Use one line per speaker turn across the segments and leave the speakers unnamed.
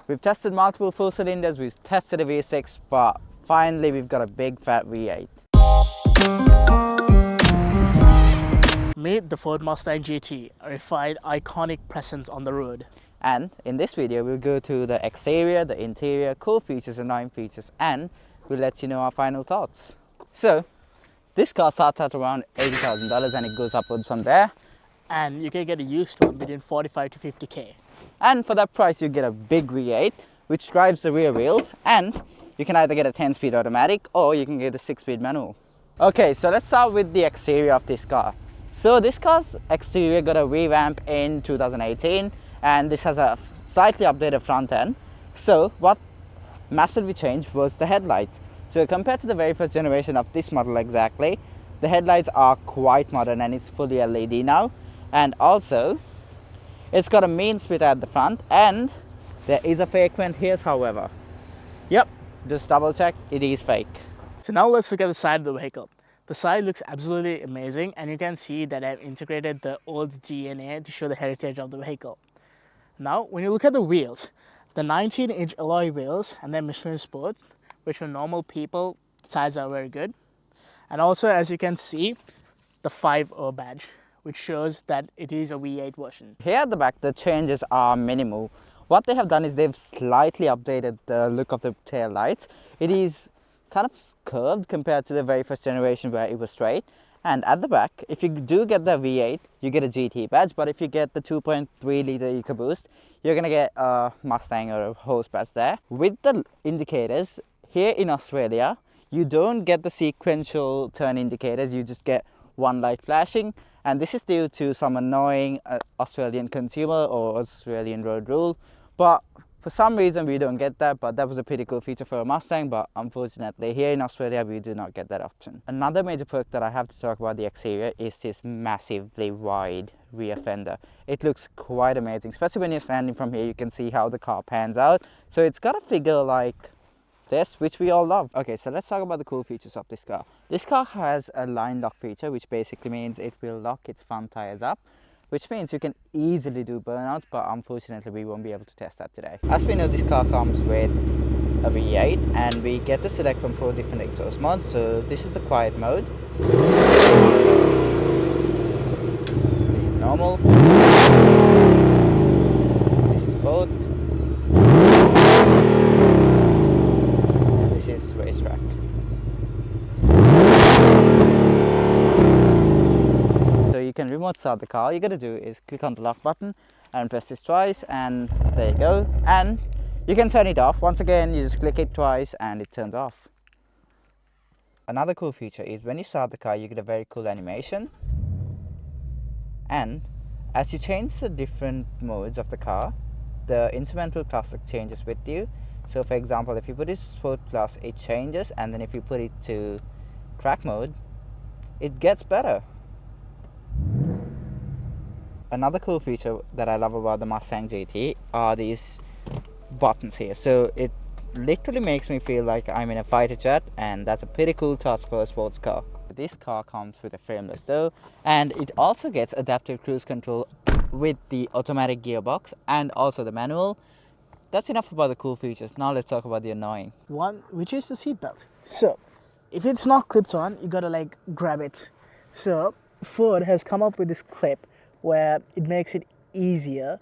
We've tested multiple 4 cylinders, we've tested a V6, but finally we've got a big fat V8.
Meet the Ford Mustang GT, a refined, iconic presence on the road.
And in this video, we'll go to the exterior, the interior, cool features, annoying features, and we'll let you know our final thoughts. So, this car starts at around $80,000 and it goes upwards from there.
And you can get a used one between 45 to 50k.
And for that price, you get a big V8, which drives the rear wheels, and you can either get a 10-speed automatic or you can get a 6-speed manual. Okay, so let's start with the exterior of this car. So this car's exterior got a revamp in 2018, and this has a slightly updated front end. So what massively changed was the headlights. So compared to the very first generation of this model exactly, the headlights are quite modern and it's fully LED now. And also, it's got a main splitter at the front, and there is a fake vent here, however. Yep, just double check, it is fake.
So now let's look at the side of the vehicle. The side looks absolutely amazing, and you can see that I've integrated the old DNA to show the heritage of the vehicle. Now, when you look at the wheels, the 19-inch alloy wheels and then Michelin Sport, which for normal people, the tires are very good. And also, as you can see, the 5.0 badge, which shows that it is a V8 version.
Here at the back, the changes are minimal. What they have done is they've slightly updated the look of the tail lights. It is kind of curved compared to the very first generation where it was straight. And at the back, if you do get the V8, you get a GT badge, but if you get the 2.3 litre EcoBoost, you're gonna get a Mustang or a horse badge there. With the indicators, here in Australia, you don't get the sequential turn indicators, you just get one light flashing, and this is due to some annoying Australian consumer or Australian road rule. But for some reason we don't get that, but that was a pretty cool feature for a Mustang, but unfortunately here in Australia we do not get that option. Another major perk that I have to talk about the exterior is this massively wide rear fender. It looks quite amazing, especially when you're standing from here. You can see how the car pans out, so it's got a figure like this, which we all love. Okay, so let's talk about the cool features of this car. This car has a line lock feature, which basically means it will lock its front tires up, which means you can easily do burnouts, but unfortunately we won't be able to test that today. As we know, this car comes with a V8 and we get to select from 4 different exhaust modes. So this is the quiet mode, this is normal, this is sport, and this is racetrack. So you can remote start the car. All you gotta do is click on the lock button and press this twice, and there you go. And you can turn it off. Once again, you just click it twice and it turns off. Another cool feature is when you start the car, you get a very cool animation. And as you change the different modes of the car, the instrumental cluster changes with you. So for example, if you put it sport class, it changes, and then if you put it to track mode, it gets better. Another cool feature that I love about the Mustang GT are these buttons here. So it literally makes me feel like I'm in a fighter jet, and that's a pretty cool touch for a sports car. This car comes with a frameless door, and it also gets adaptive cruise control with the automatic gearbox and also the manual. That's enough about the cool features. Now let's talk about the annoying
One, which is the seatbelt. So, if it's not clipped on, you gotta like grab it. So, Ford has come up with this clip where it makes it easier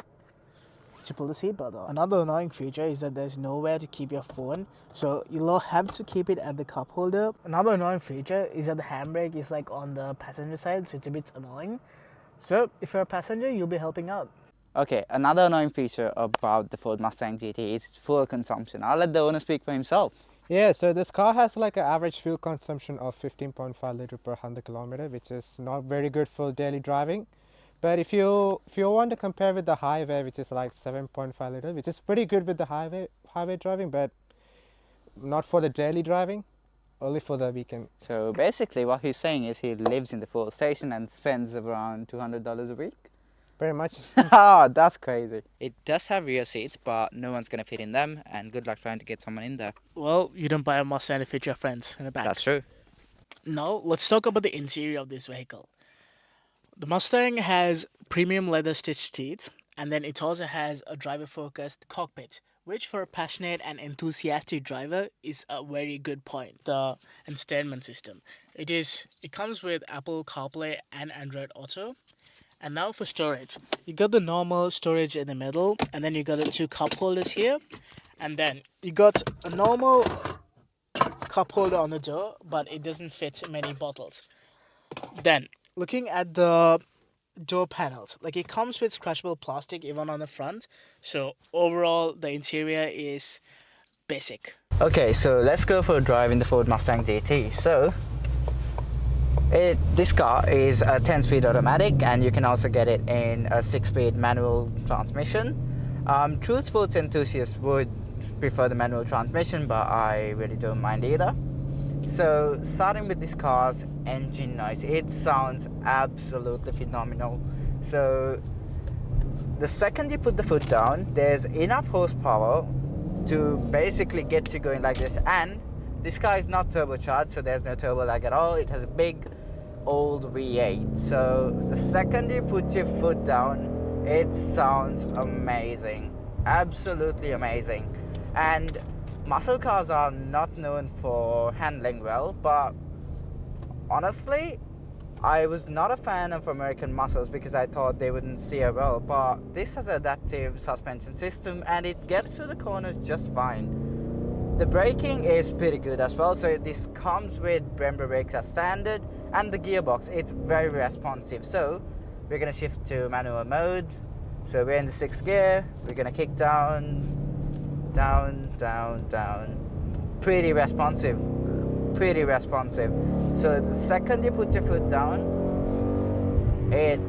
to pull the seatbelt on. Another annoying feature is that there's nowhere to keep your phone, so you'll have to keep it at the cup holder. Another annoying feature is that the handbrake is like on the passenger side, so it's a bit annoying. So if you're a passenger, you'll be helping out.
Okay, another annoying feature about the Ford Mustang GT is its fuel consumption. I'll let the owner speak for himself.
Yeah, so this car has like an average fuel consumption of 15.5 liter per 100 kilometer, which is not very good for daily driving. But if you want to compare with the highway, which is like 7.5 liter, which is pretty good with the highway driving, but not for the daily driving, only for the weekend.
So basically what he's saying is he lives in the fuel station and spends around $200 a week.
Very much.
Oh, that's crazy. It does have rear seats, but no one's gonna fit in them, and good luck trying to get someone in there.
Well, you don't buy a Mustang to fit your friends in the back.
That's true.
Now, let's talk about the interior of this vehicle. The Mustang has premium leather stitched seats, And then it also has a driver-focused cockpit, which for a passionate and enthusiastic driver is a very good point. The entertainment system. It comes with Apple CarPlay and Android Auto. And now for storage. You got the normal storage in the middle, and then you got the two cup holders here. And then you got a normal cup holder on the door, but it doesn't fit many bottles. Then, looking at the door panels, like it comes with scratchable plastic even on the front. So overall, the interior is basic.
Okay, so let's go for a drive in the Ford Mustang GT. So, this car is a 10-speed automatic, and you can also get it in a 6-speed manual transmission. True sports enthusiasts would prefer the manual transmission, but I really don't mind either. So starting with this car's engine noise, it sounds absolutely phenomenal. So the second you put the foot down, there's enough horsepower to basically get you going like this. And this car is not turbocharged, so there's no turbo lag at all. It has a big old V8. So the second you put your foot down, it sounds amazing, absolutely amazing. And muscle cars are not known for handling well, but honestly, I was not a fan of American muscles because I thought they wouldn't steer well, but this has an adaptive suspension system and it gets through the corners just fine. The braking is pretty good as well, so this comes with Brembo brakes as standard, and the gearbox, it's very responsive. So we're going to shift to manual mode. So we're in the 6th gear, we're going to kick down, down. Pretty responsive. So the second you put your foot down, it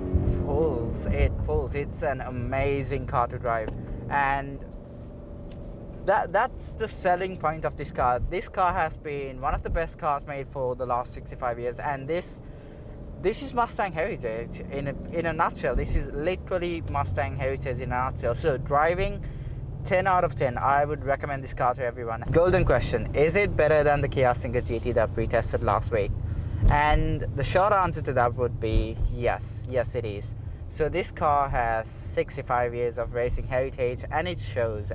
pulls. It's an amazing car to drive, and that's the selling point of this car. This car has been one of the best cars made for the last 65 years, and this is Mustang heritage in a nutshell. This is literally Mustang heritage in a nutshell. So driving, 10 out of 10. I would recommend this car to everyone. Golden question: is it better than the Kia Stinger GT that we tested last week? And the short answer to that would be yes. Yes, it is. So this car has 65 years of racing heritage, and it shows.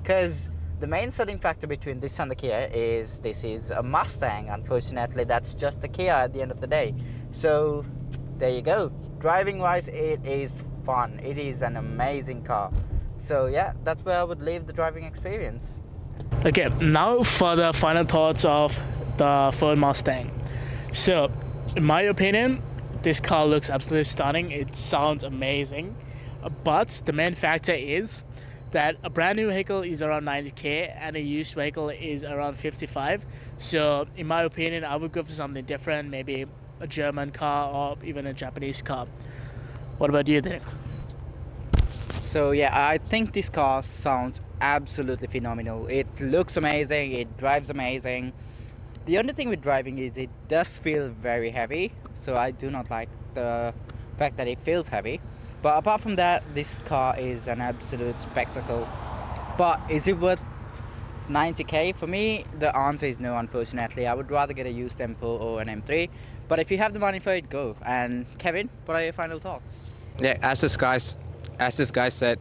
Because the main selling factor between this and the Kia is this is a Mustang. Unfortunately, that's just a Kia at the end of the day. So there you go. Driving wise, it is fun. It is an amazing car. So yeah, that's where I would leave the driving experience.
Okay, now for the final thoughts of the Ford Mustang. So, in my opinion, this car looks absolutely stunning. It sounds amazing. But the main factor is that a brand new vehicle is around 90k and a used vehicle is around 55. So, in my opinion, I would go for something different, maybe a German car or even a Japanese car. What about you, Derek?
So yeah, I think this car sounds absolutely phenomenal. It looks amazing, it drives amazing. The only thing with driving is it does feel very heavy, so I do not like the fact that it feels heavy. But apart from that, this car is an absolute spectacle. But is it worth 90k? For me, the answer is no, unfortunately. I would rather get a used M4 or an M3. But if you have the money for it, go. And Kevin, what are your final thoughts?
Yeah, as this guy said,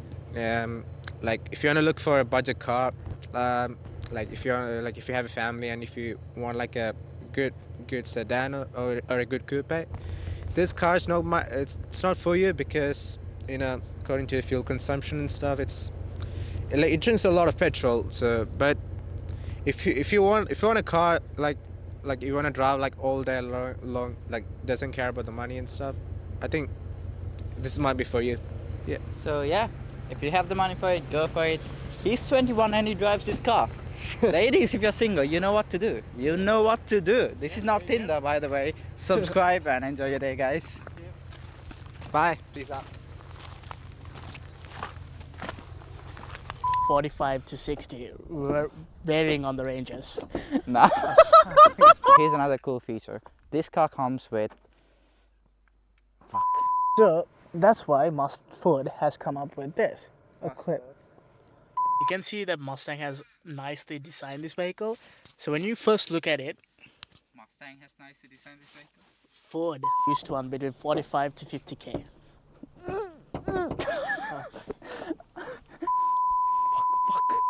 like if you want to look for a budget car, like if you have a family and if you want like a good sedan or a good coupe, this car is it's not for you because according to fuel consumption and stuff, it drinks a lot of petrol. So but if you want a car like you want to drive like all day long, like doesn't care about the money and stuff, I think this might be for you. Yeah.
So yeah, if you have the money for it, go for it. He's 21 and he drives this car. Ladies, if you're single, you know what to do. This is not Tinder, by the way. Subscribe and enjoy your day, guys. Bye.
Peace out.
45 to 60, varying on the ranges.
Nah. Here's another cool feature. This car comes with... Fuck.
So that's why Ford has come up with this, a clip. You can see that Mustang has nicely designed this vehicle. So when you first look at it,
Mustang has nicely designed this vehicle.
Ford used one between 45 to 50k.
Fuck.